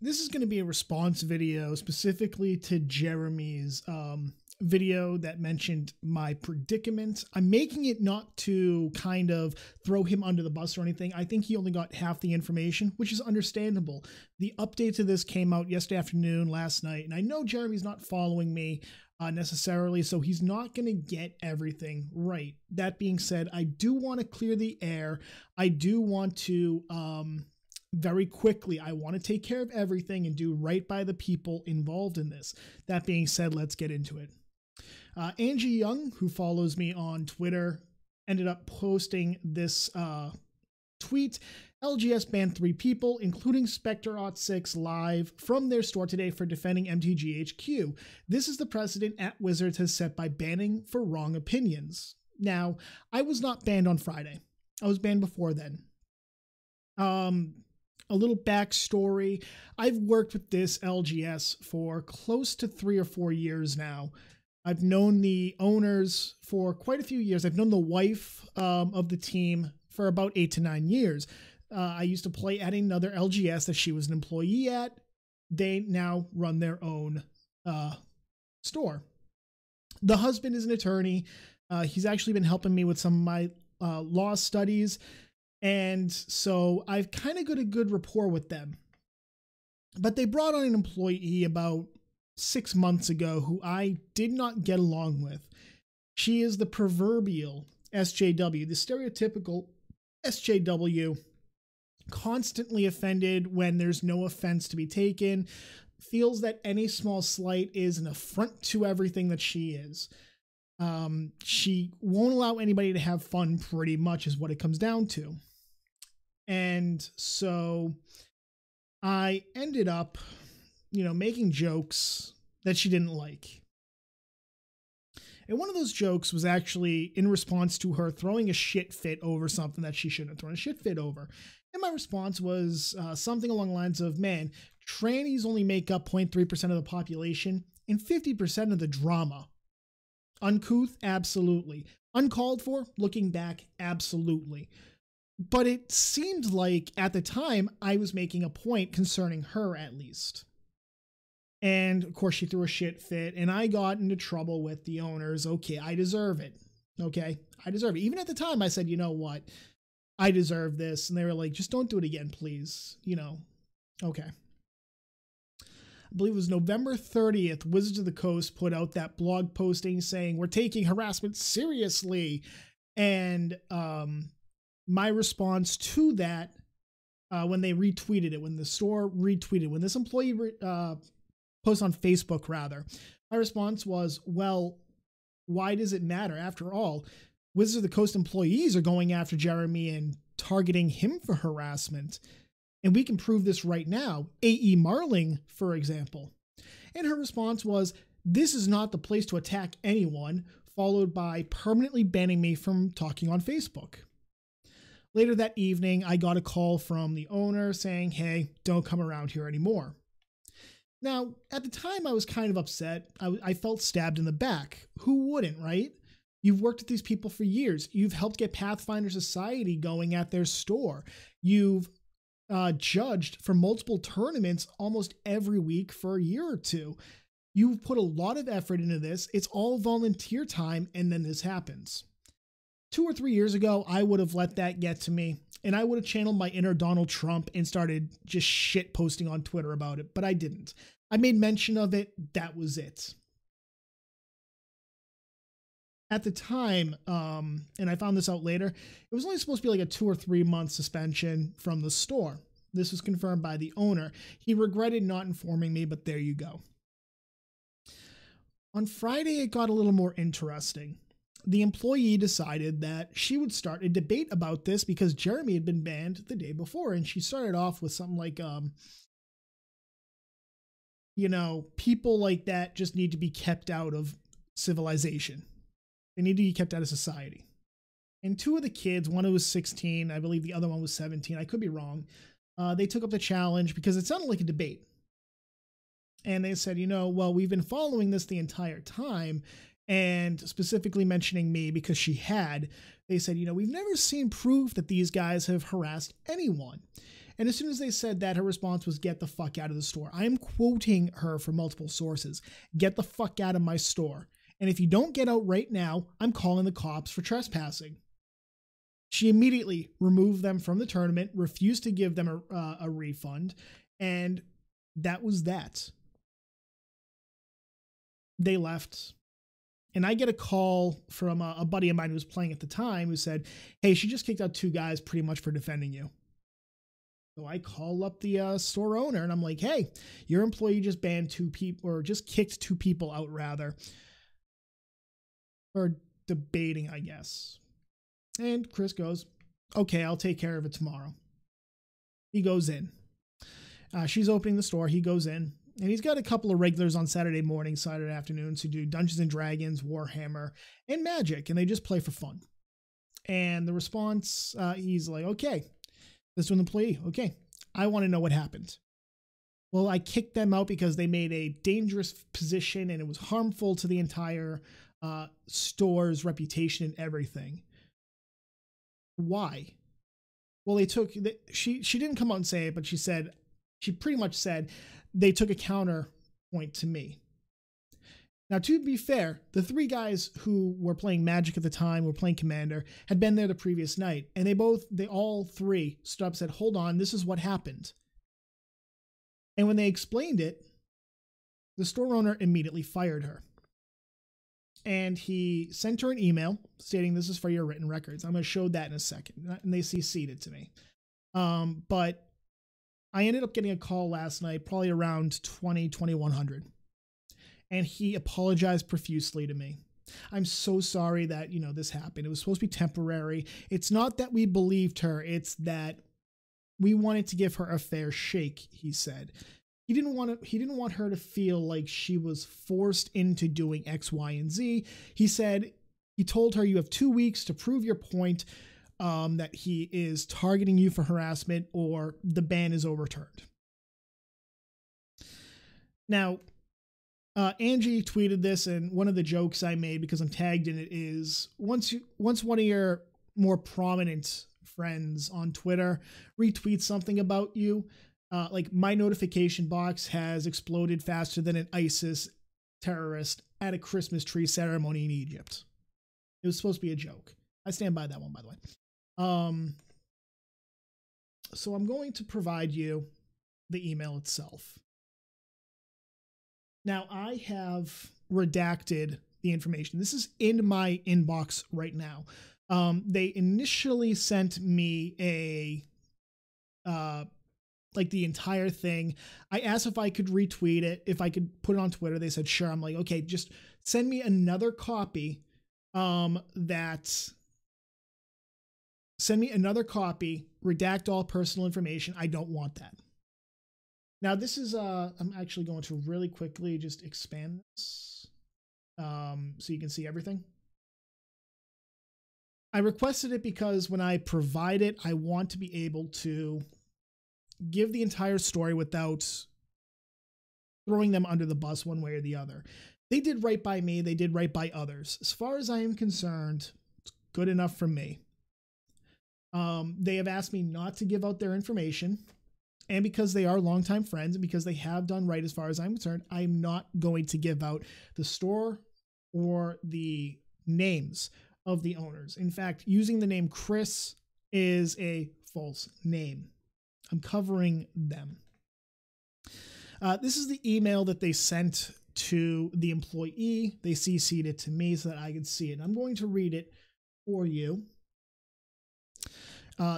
This is going to be a response video specifically to Jeremy's video that mentioned my predicament. I'm making it not to kind of throw him under the bus or anything. I think he only got half the information, which is understandable. The update to this came out yesterday afternoon, last night, and I know Jeremy's not following me necessarily, so he's not going to get everything right. That being said, I do want to clear the air. I do want to very quickly, I want to take care of everything and do right by the people involved in this. That being said, let's get into it. Angie Young, who follows me on Twitter, ended up posting this tweet. LGS banned 3 people, including Spectre06 live from their store today for defending MTGHQ. This is the precedent at Wizards has set by banning for wrong opinions. Now, I was not banned on Friday. I was banned before then. A little backstory. I've worked with this LGS for close to 3 or 4 years now. I've known the owners for quite a few years. I've known the wife of the team for about 8 to 9 years. I used to play at another LGS that she was an employee at. They now run their own store. The husband is an attorney. He's actually been helping me with some of my law studies. And so I've kind of got a good rapport with them. But they brought on an employee about 6 months ago who I did not get along with. She is the proverbial SJW, the stereotypical SJW, constantly offended when there's no offense to be taken, feels that any small slight is an affront to everything that she is. She won't allow anybody to have fun, pretty much is what it comes down to. And so I ended up, making jokes that she didn't like. And one of those jokes was actually in response to her throwing a shit fit over something that she shouldn't have thrown a shit fit over. And my response was something along the lines of, man, trannies only make up 0.3% of the population and 50% of the drama. Uncouth? Absolutely. Uncalled for? Looking back? Absolutely. But it seemed like at the time I was making a point concerning her, at least. And of course she threw a shit fit and I got into trouble with the owners. Okay, I deserve it. Okay, I deserve it. Even at the time I said, you know what? I deserve this. And they were like, just don't do it again, please. Okay. I believe it was November 30th, Wizards of the Coast put out that blog posting saying, we're taking harassment seriously. And my response to that, when they retweeted it, when the store retweeted, when this employee post on Facebook rather, my response was, well, why does it matter? After all, Wizards of the Coast employees are going after Jeremy and targeting him for harassment. And we can prove this right now. A.E. Marling, for example. And her response was, this is not the place to attack anyone, followed by permanently banning me from talking on Facebook. Later that evening, I got a call from the owner saying, hey, don't come around here anymore. Now, at the time, I was kind of upset. I felt stabbed in the back. Who wouldn't, right? You've worked with these people for years. You've helped get Pathfinder Society going at their store. You've judged for multiple tournaments almost every week for a year or two. You've put a lot of effort into this. It's all volunteer time, and then this happens. 2 or 3 years ago, I would have let that get to me, and I would have channeled my inner Donald Trump and started just shit posting on Twitter about it, but I didn't. I made mention of it. That was it. At the time, and I found this out later, it was only supposed to be like a 2 or 3 month suspension from the store. This was confirmed by the owner. He regretted not informing me, but there you go. On Friday, it got a little more interesting. The employee decided that she would start a debate about this because Jeremy had been banned the day before. And she started off with something like, people like that just need to be kept out of civilization. They need to be kept out of society. And 2 of the kids, one who was 16, I believe the other one was 17, I could be wrong, they took up the challenge because it sounded like a debate. And they said, well, we've been following this the entire time, and specifically mentioning me because she had, they said, we've never seen proof that these guys have harassed anyone. And as soon as they said that, her response was, "Get the fuck out of the store." I am quoting her from multiple sources. "Get the fuck out of my store. And if you don't get out right now, I'm calling the cops for trespassing." She immediately removed them from the tournament, refused to give them a refund, and that was that. They left. And I get a call from a buddy of mine who was playing at the time who said, "Hey, she just kicked out 2 guys pretty much for defending you." So I call up the store owner and I'm like, "Hey, your employee just banned 2 people, or just kicked 2 people out rather. Or debating, I guess." And Chris goes, "Okay, I'll take care of it tomorrow." He goes in. She's opening the store. He goes in. And he's got a couple of regulars on Saturday morning, Saturday afternoons who do Dungeons and Dragons, Warhammer, and Magic. And they just play for fun. And the response, he's like, "Okay, this is an employee. Okay, I want to know what happened." "Well, I kicked them out because they made a dangerous position and it was harmful to the entire store's reputation and everything." "Why?" "Well, they took, she didn't come out and say it, but she pretty much said they took a counterpoint to me." Now, to be fair, the 3 guys who were playing Magic at the time, were playing Commander, had been there the previous night, and they all 3 stood up and said, "Hold on, this is what happened." And when they explained it, the store owner immediately fired her. And he sent her an email stating, "This is for your written records." I'm going to show that in a second. And they CC'd it to me. But I ended up getting a call last night, probably around 2100. And he apologized profusely to me. "I'm so sorry that, this happened. It was supposed to be temporary. It's not that we believed her. It's that we wanted to give her a fair shake," he said. He didn't want her to feel like she was forced into doing X, Y, and Z. He said, he told her, "You have 2 weeks to prove your point that he is targeting you for harassment, or the ban is overturned." Now, Angie tweeted this, and one of the jokes I made, because I'm tagged in it, is once one of your more prominent friends on Twitter retweets something about you, like, my notification box has exploded faster than an ISIS terrorist at a Christmas tree ceremony in Egypt. It was supposed to be a joke. I stand by that one, by the way. So I'm going to provide you the email itself. Now, I have redacted the information. This is in my inbox right now. They initially sent me like the entire thing. I asked if I could retweet it, if I could put it on Twitter. They said, "Sure." I'm like, "Okay, just send me another copy, send me another copy, redact all personal information. I don't want that." Now, this is, I'm actually going to really quickly just expand this so you can see everything. I requested it because when I provide it, I want to be able to give the entire story without throwing them under the bus one way or the other. They did right by me. They did right by others. As far as I am concerned, it's good enough for me. They have asked me not to give out their information. And because they are longtime friends and because they have done right as far as I'm concerned, I'm not going to give out the store or the names of the owners. In fact, using the name Chris is a false name. I'm covering them. This is the email that they sent to the employee. They CC'd it to me so that I could see it. I'm going to read it for you.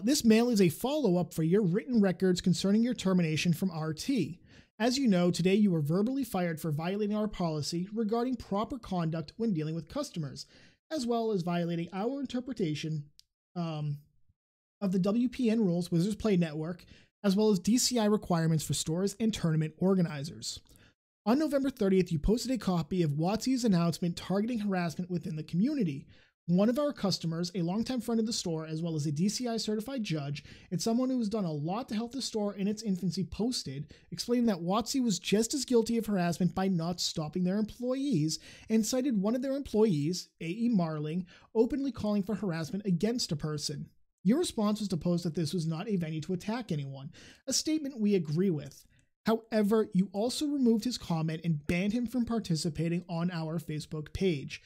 This mail is a follow-up for your written records concerning your termination from RT. As you know, today you were verbally fired for violating our policy regarding proper conduct when dealing with customers, as well as violating our interpretation of the WPN rules, Wizards Play Network, as well as DCI requirements for stores and tournament organizers. On November 30th, you posted a copy of WotC's announcement targeting harassment within the community. One of our customers, a longtime friend of the store, as well as a DCI certified judge, and someone who has done a lot to help the store in its infancy, posted, explaining that WotC was just as guilty of harassment by not stopping their employees, and cited one of their employees, A.E. Marling, openly calling for harassment against a person. Your response was to post that this was not a venue to attack anyone, a statement we agree with. However, you also removed his comment and banned him from participating on our Facebook page.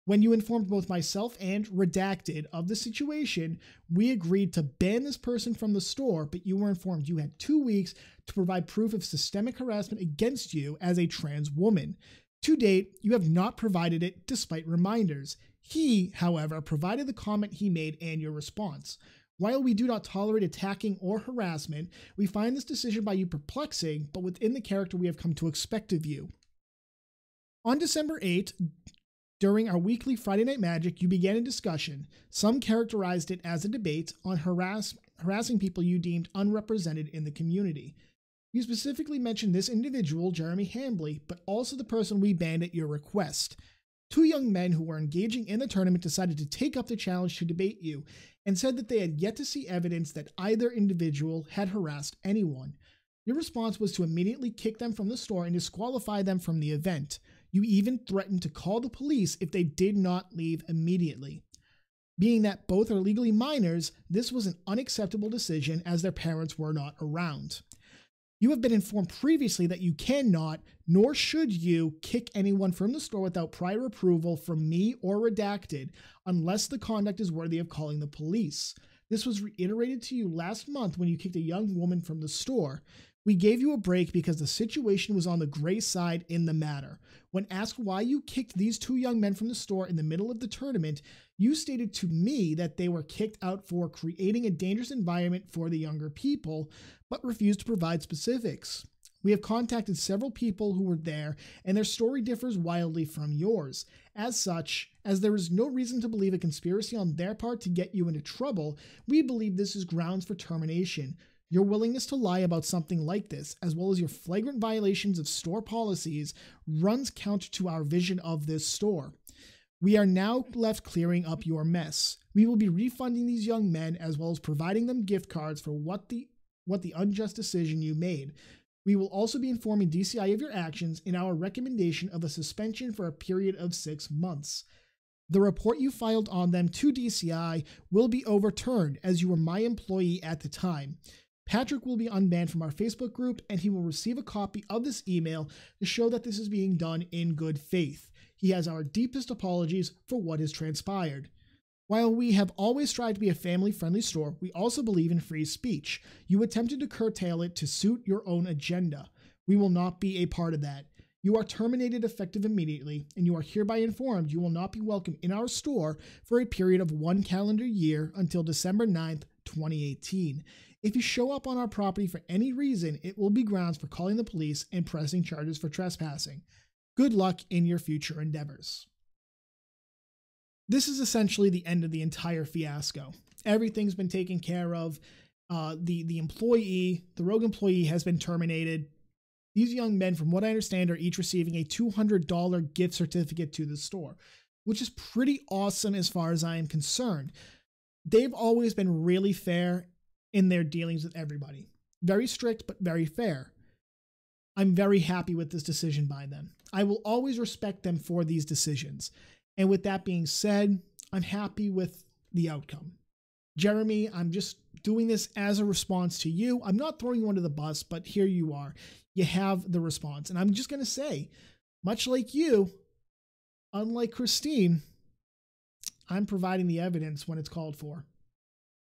When you informed both myself and Redacted of the situation, we agreed to ban this person from the store, but you were informed you had 2 weeks to provide proof of systemic harassment against you as a trans woman. To date, you have not provided it despite reminders. He, however, provided the comment he made and your response. While we do not tolerate attacking or harassment, we find this decision by you perplexing, but within the character we have come to expect of you. On December 8th, during our weekly Friday Night Magic, you began a discussion. Some characterized it as a debate on harassing people you deemed unrepresented in the community. You specifically mentioned this individual, Jeremy Hambley, but also the person we banned at your request. 2 young men who were engaging in the tournament decided to take up the challenge to debate you and said that they had yet to see evidence that either individual had harassed anyone. Your response was to immediately kick them from the store and disqualify them from the event. You even threatened to call the police if they did not leave immediately. Being that both are legally minors, this was an unacceptable decision as their parents were not around. You have been informed previously that you cannot, nor should you, kick anyone from the store without prior approval from me or Redacted, unless the conduct is worthy of calling the police. This was reiterated to you last month when you kicked a young woman from the store. We gave you a break because the situation was on the gray side in the matter. When asked why you kicked these 2 young men from the store in the middle of the tournament, you stated to me that they were kicked out for creating a dangerous environment for the younger people, but refused to provide specifics. We have contacted several people who were there, and their story differs wildly from yours. As such, as there is no reason to believe a conspiracy on their part to get you into trouble, we believe this is grounds for termination. Your willingness to lie about something like this, as well as your flagrant violations of store policies, runs counter to our vision of this store. We are now left clearing up your mess. We will be refunding these young men as well as providing them gift cards for what the unjust decision you made. We will also be informing DCI of your actions in our recommendation of a suspension for a period of 6 months. The report you filed on them to DCI will be overturned as you were my employee at the time. Patrick will be unbanned from our Facebook group, and he will receive a copy of this email to show that this is being done in good faith. He has our deepest apologies for what has transpired. While we have always tried to be a family-friendly store, we also believe in free speech. You attempted to curtail it to suit your own agenda. We will not be a part of that. You are terminated effective immediately, and you are hereby informed you will not be welcome in our store for a period of 1 calendar year until December 9th, 2018. If you show up on our property for any reason, it will be grounds for calling the police and pressing charges for trespassing. Good luck in your future endeavors. This is essentially the end of the entire fiasco. Everything's been taken care of. The rogue employee has been terminated. These young men, from what I understand, are each receiving a $200 gift certificate to the store, which is pretty awesome as far as I am concerned. They've always been really fair in their dealings with everybody. Very strict, but very fair. I'm very happy with this decision by them. I will always respect them for these decisions. And with that being said, I'm happy with the outcome. Jeremy, I'm just doing this as a response to you. I'm not throwing you under the bus, but here you are. You have the response. And I'm just going to say, much like you, unlike Christine, I'm providing the evidence when it's called for.